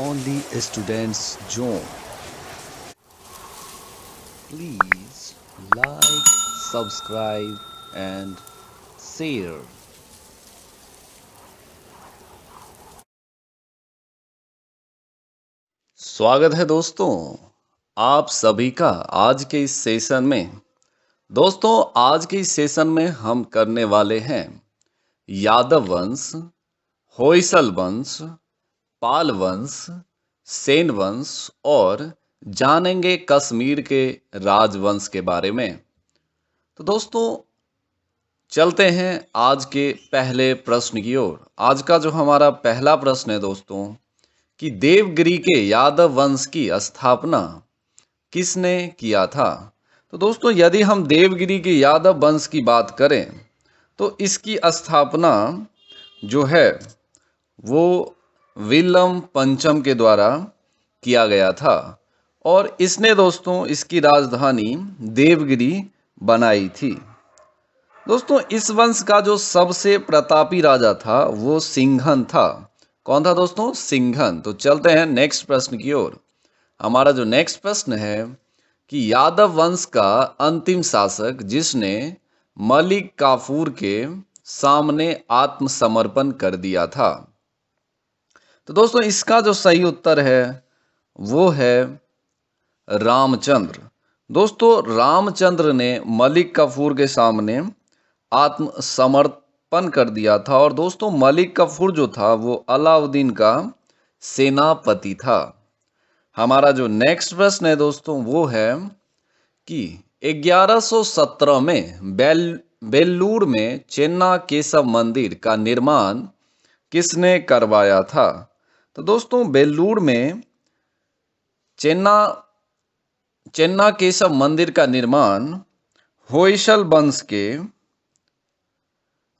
only students zone. Please like, subscribe and share. स्वागत है दोस्तों आप सभी का आज के इस सेशन में। दोस्तों आज के इस सेशन में हम करने वाले हैं यादव वंश, होयसल वंश, पाल वंश, सेन वंश और जानेंगे कश्मीर के राजवंश के बारे में। तो दोस्तों चलते हैं आज के पहले प्रश्न की ओर। आज का जो हमारा पहला प्रश्न है दोस्तों कि देवगिरी के यादव वंश की स्थापना किसने किया था। तो दोस्तों यदि हम देवगिरी के यादव वंश की बात करें तो इसकी स्थापना जो है वो विल्लम पंचम के द्वारा किया गया था और इसने दोस्तों इसकी राजधानी देवगिरी बनाई थी। दोस्तों इस वंश का जो सबसे प्रतापी राजा था वो सिंघन था। कौन था दोस्तों? सिंघन। तो चलते हैं नेक्स्ट प्रश्न की ओर। हमारा जो नेक्स्ट प्रश्न है कि यादव वंश का अंतिम शासक जिसने मलिक काफूर के सामने आत्मसमर्पण कर दिया था। तो दोस्तों इसका जो सही उत्तर है वो है रामचंद्र। दोस्तों रामचंद्र ने मलिक काफूर के सामने आत्मसमर्पण कर दिया था और दोस्तों मलिक काफूर जो था वो अलाउद्दीन का सेनापति था। हमारा जो नेक्स्ट प्रश्न है दोस्तों वो है कि 1117 में बेल्लूर में चेन्ना केशव मंदिर का निर्माण किसने करवाया था। तो दोस्तों बेल्लूर में चेन्ना केशव मंदिर का निर्माण होयसल वंश के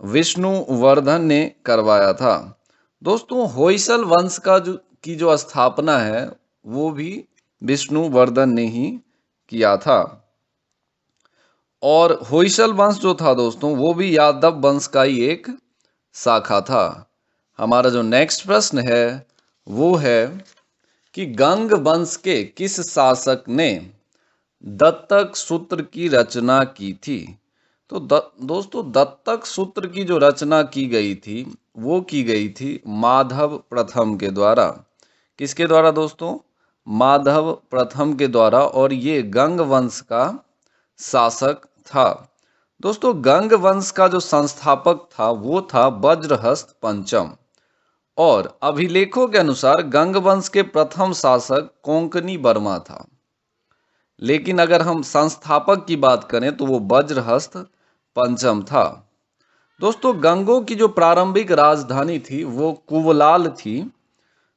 विष्णुवर्धन ने करवाया था। दोस्तों होयसल वंश की जो स्थापना है वो भी विष्णुवर्धन ने ही किया था और होयसल वंश जो था दोस्तों वो भी यादव वंश का ही एक शाखा था। हमारा जो नेक्स्ट प्रश्न है वो है कि गंग वंश के किस शासक ने दत्तक सूत्र की रचना की थी। तो दोस्तों दत्तक सूत्र की जो रचना की गई थी वो की गई थी माधव प्रथम के द्वारा। किसके द्वारा दोस्तों? माधव प्रथम के द्वारा और ये गंग वंश का शासक था। दोस्तों गंग वंश का जो संस्थापक था वो था वज्रहस्त पंचम और अभिलेखों के अनुसार गंग वंश के प्रथम शासक कोंकणी वर्मा था, लेकिन अगर हम संस्थापक की बात करें तो वो वज्रहस्त पंचम था। दोस्तों गंगों की जो प्रारंभिक राजधानी थी वो कुवलाल थी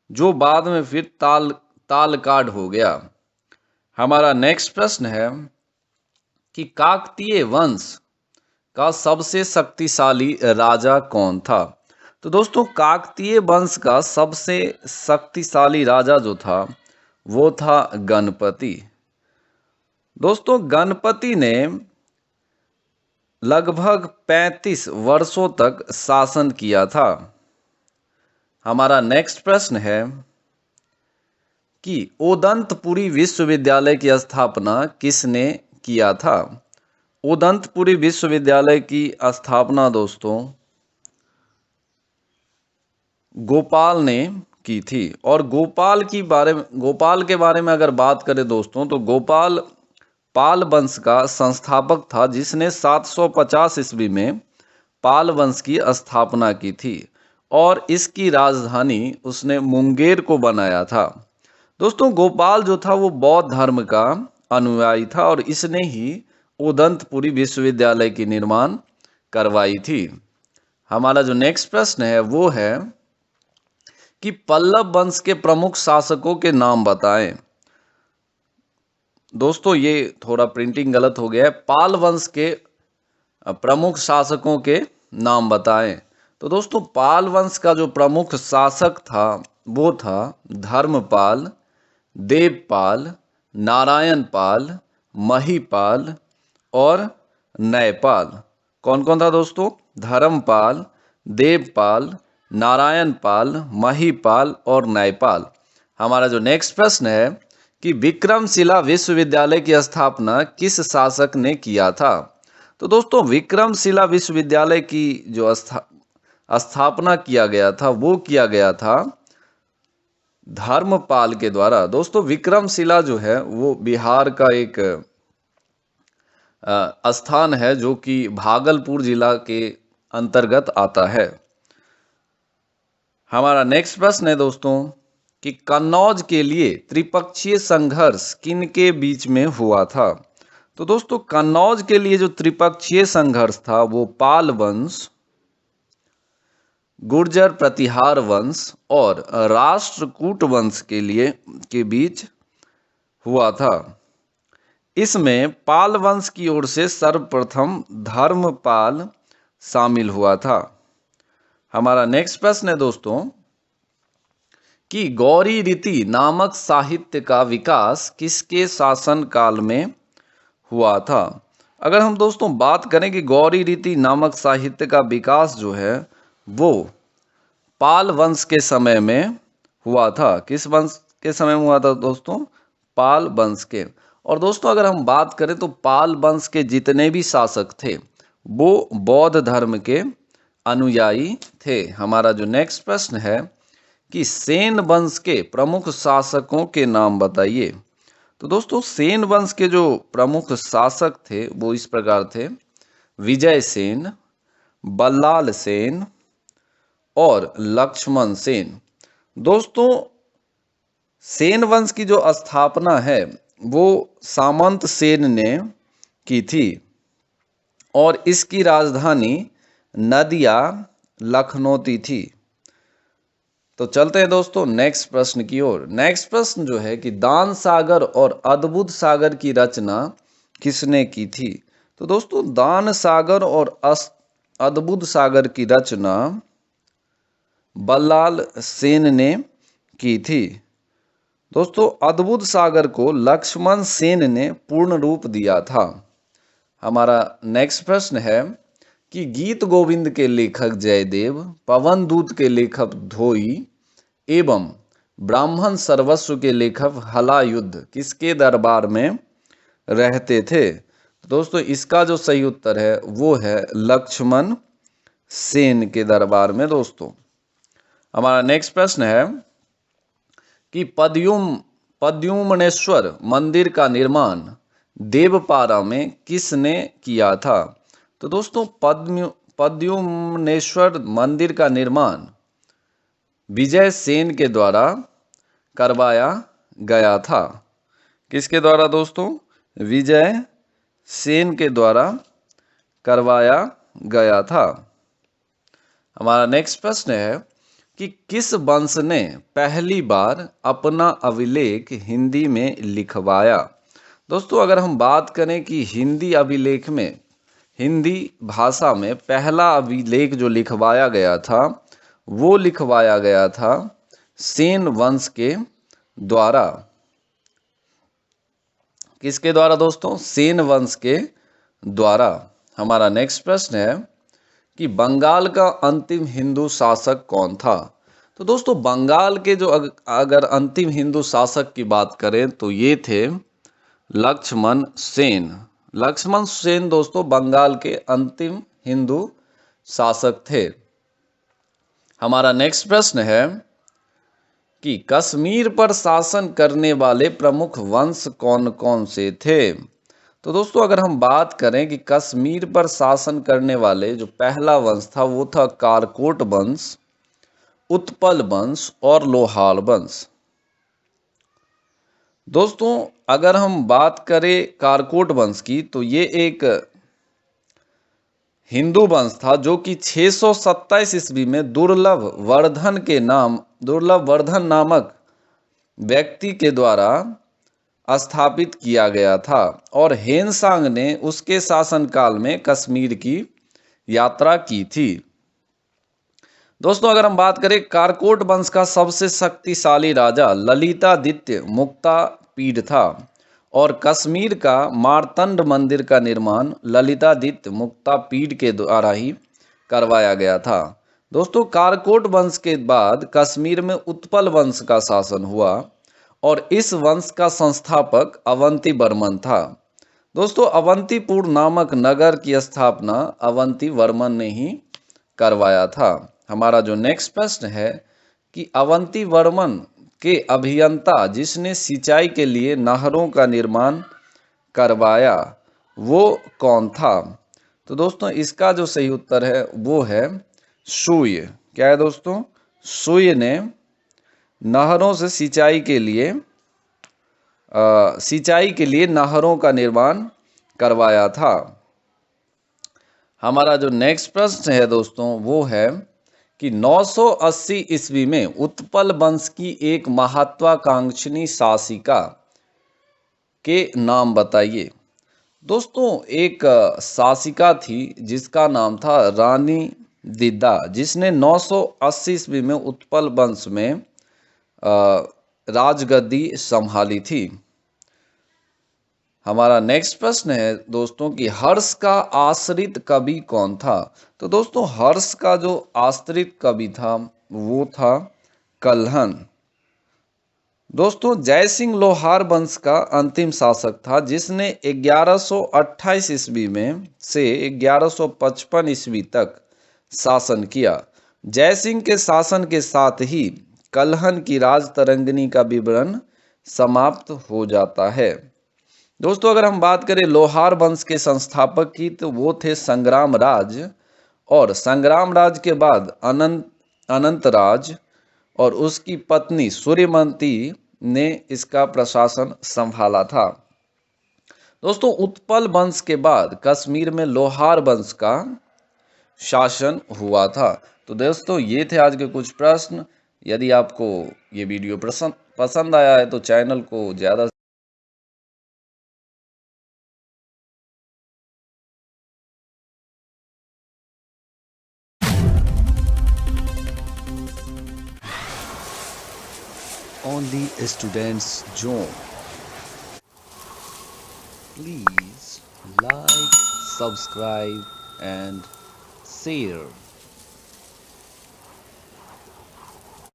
जो बाद में फिर तालकाड हो गया। हमारा नेक्स्ट प्रश्न है कि काकतीय वंश का सबसे शक्तिशाली राजा कौन था। तो दोस्तों काकतीय वंश का सबसे शक्तिशाली राजा जो था वो था गणपति। दोस्तों गणपति ने लगभग 35 वर्षों तक शासन किया था। हमारा नेक्स्ट प्रश्न है कि उदंतपुरी विश्वविद्यालय की स्थापना किसने किया था। उदंतपुरी विश्वविद्यालय की स्थापना दोस्तों गोपाल ने की थी और गोपाल के बारे में अगर बात करें दोस्तों तो गोपाल पाल वंश का संस्थापक था जिसने 750 ईस्वी में पाल वंश की स्थापना की थी और इसकी राजधानी उसने मुंगेर को बनाया था। दोस्तों गोपाल जो था वो बौद्ध धर्म का अनुयायी था और इसने ही उदंतपुरी विश्वविद्यालय की निर्माण करवाई थी। हमारा जो नेक्स्ट प्रश्न है वो है कि पल्लव वंश के प्रमुख शासकों के नाम बताएं। दोस्तों ये थोड़ा प्रिंटिंग गलत हो गया है। पाल वंश के प्रमुख शासकों के नाम बताएं। तो दोस्तों पाल वंश का जो प्रमुख शासक था वो था धर्मपाल, देवपाल, नारायणपाल, महीपाल और नयपाल। कौन कौन था दोस्तों? धर्मपाल, देवपाल, नारायणपाल, महीपाल और नयपाल। हमारा जो नेक्स्ट प्रश्न है कि विक्रमशिला विश्वविद्यालय की स्थापना किस शासक ने किया था? तो दोस्तों विक्रमशिला विश्वविद्यालय की जो स्थापना किया गया था वो किया गया था धर्मपाल के द्वारा। दोस्तों विक्रमशिला जो है वो बिहार का एक स्थान है जो कि भागलपुर जिला के अंतर्गत आता है। हमारा नेक्स्ट प्रश्न है दोस्तों कि कन्नौज के लिए त्रिपक्षीय संघर्ष किनके बीच में हुआ था? तो दोस्तों कन्नौज के लिए जो त्रिपक्षीय संघर्ष था वो पाल वंश, गुर्जर प्रतिहार वंश और राष्ट्रकूट वंश के बीच हुआ था। इसमें पाल वंश की ओर से सर्वप्रथम धर्मपाल शामिल हुआ था। हमारा नेक्स्ट प्रश्न है दोस्तों कि गौरी रीति नामक साहित्य का विकास किसके शासन काल में हुआ था? अगर हम दोस्तों बात करें कि गौरी रीति नामक साहित्य का विकास जो है वो पाल वंश के समय में हुआ था। किस वंश के समय में हुआ था दोस्तों? पाल वंश के। और दोस्तों अगर हम बात करें तो पाल वंश के जितने भी शासक थे वो बौद्ध धर्म के अनुयायी थे। हमारा जो नेक्स्ट प्रश्न है कि सेन वंश के प्रमुख शासकों के नाम बताइए। तो दोस्तों सेन वंश के जो प्रमुख शासक थे वो इस प्रकार थे: विजय सेन, बल्लाल सेन और लक्ष्मण सेन। दोस्तों सेन वंश की जो स्थापना है वो सामंत सेन ने की थी और इसकी राजधानी नदिया लखनौती थी। तो चलते हैं दोस्तों नेक्स्ट प्रश्न की ओर। नेक्स्ट प्रश्न जो है कि दान सागर और अद्भुत सागर की रचना किसने की थी? तो दोस्तों दान सागर और अद्भुत सागर की रचना बल्लाल सेन ने की थी। दोस्तों अद्भुत सागर को लक्ष्मण सेन ने पूर्ण रूप दिया था। हमारा नेक्स्ट प्रश्न है कि गीत गोविंद के लेखक जयदेव, पवन दूत के लेखक धोई एवं ब्राह्मण सर्वस्व के लेखक हलायुद्ध किसके दरबार में रहते थे? दोस्तों इसका जो सही उत्तर है वो है लक्ष्मण सेन के दरबार में। दोस्तों हमारा नेक्स्ट प्रश्न है कि पद्युम्नेश्वर मंदिर का निर्माण देवपारा में किसने किया था? तो दोस्तों पद्युम्नेश्वर मंदिर का निर्माण विजय सेन के द्वारा करवाया गया था। किसके द्वारा दोस्तों? विजय सेन के द्वारा करवाया गया था। हमारा नेक्स्ट प्रश्न है कि किस वंश ने पहली बार अपना अभिलेख हिंदी में लिखवाया? दोस्तों अगर हम बात करें कि हिंदी अभिलेख में, हिंदी भाषा में पहला अभिलेख जो लिखवाया गया था वो लिखवाया गया था सेन वंश के द्वारा। किसके द्वारा दोस्तों? सेन वंश के द्वारा। हमारा नेक्स्ट प्रश्न है कि बंगाल का अंतिम हिंदू शासक कौन था? तो दोस्तों बंगाल के जो अगर अंतिम हिंदू शासक की बात करें तो ये थे लक्ष्मण सेन। लक्ष्मण सेन दोस्तों बंगाल के अंतिम हिंदू शासक थे। हमारा नेक्स्ट प्रश्न है कि कश्मीर पर शासन करने वाले प्रमुख वंश कौन कौन से थे? तो दोस्तों अगर हम बात करें कि कश्मीर पर शासन करने वाले जो पहला वंश था वो था कारकोट वंश, उत्पल वंश और लोहार वंश। दोस्तों अगर हम बात करें कारकोट वंश की तो ये एक हिंदू वंश था जो कि 627 ईस्वी में दुर्लभ वर्धन नामक व्यक्ति के द्वारा स्थापित किया गया था और हेनसांग ने उसके शासनकाल में कश्मीर की यात्रा की थी। दोस्तों अगर हम बात करें कारकोट वंश का सबसे शक्तिशाली राजा ललितादित्य मुक्तापीड था और कश्मीर का मार्तंड मंदिर का निर्माण ललितादित्य मुक्तापीड के द्वारा ही करवाया गया था। दोस्तों कारकोट वंश के बाद कश्मीर में उत्पल वंश का शासन हुआ और इस वंश का संस्थापक अवंती वर्मन था। दोस्तों अवंतीपुर नामक नगर की स्थापना अवंती वर्मन ने ही करवाया था। हमारा जो नेक्स्ट प्रश्न है कि अवंती वर्मन के अभियंता जिसने सिंचाई के लिए नहरों का निर्माण करवाया वो कौन था? तो दोस्तों इसका जो सही उत्तर है वो है सूय। क्या है दोस्तों? सूय ने नहरों से सिंचाई के लिए नहरों का निर्माण करवाया था। हमारा जो नेक्स्ट प्रश्न है दोस्तों वो है कि 980 ईस्वी में उत्पल वंश की एक महत्वाकांक्षी शासिका के नाम बताइए। दोस्तों एक शासिका थी जिसका नाम था रानी दिद्दा, जिसने 980 ईस्वी में उत्पल वंश में राजगद्दी संभाली थी। हमारा नेक्स्ट प्रश्न है दोस्तों कि हर्ष का आश्रित कवि कौन था? तो दोस्तों हर्ष का जो आश्रित कवि था वो था कल्हन। दोस्तों जयसिंह लोहार वंश का अंतिम शासक था जिसने 1128 ईस्वी में से 1155 ईस्वी तक शासन किया। जयसिंह के शासन के साथ ही कल्हन की राजतरंगिणी का विवरण समाप्त हो जाता है। दोस्तों अगर हम बात करें लोहार वंश के संस्थापक की तो वो थे संग्राम राज, और संग्राम राज के बाद अनंत राज और उसकी पत्नी सूर्यमती ने इसका प्रशासन संभाला था। दोस्तों उत्पल वंश के बाद कश्मीर में लोहार वंश का शासन हुआ था। तो दोस्तों ये थे आज के कुछ प्रश्न। यदि आपको ये वीडियो पसंद आया है तो चैनल को ज़्यादा only students zone. Please like, subscribe and share.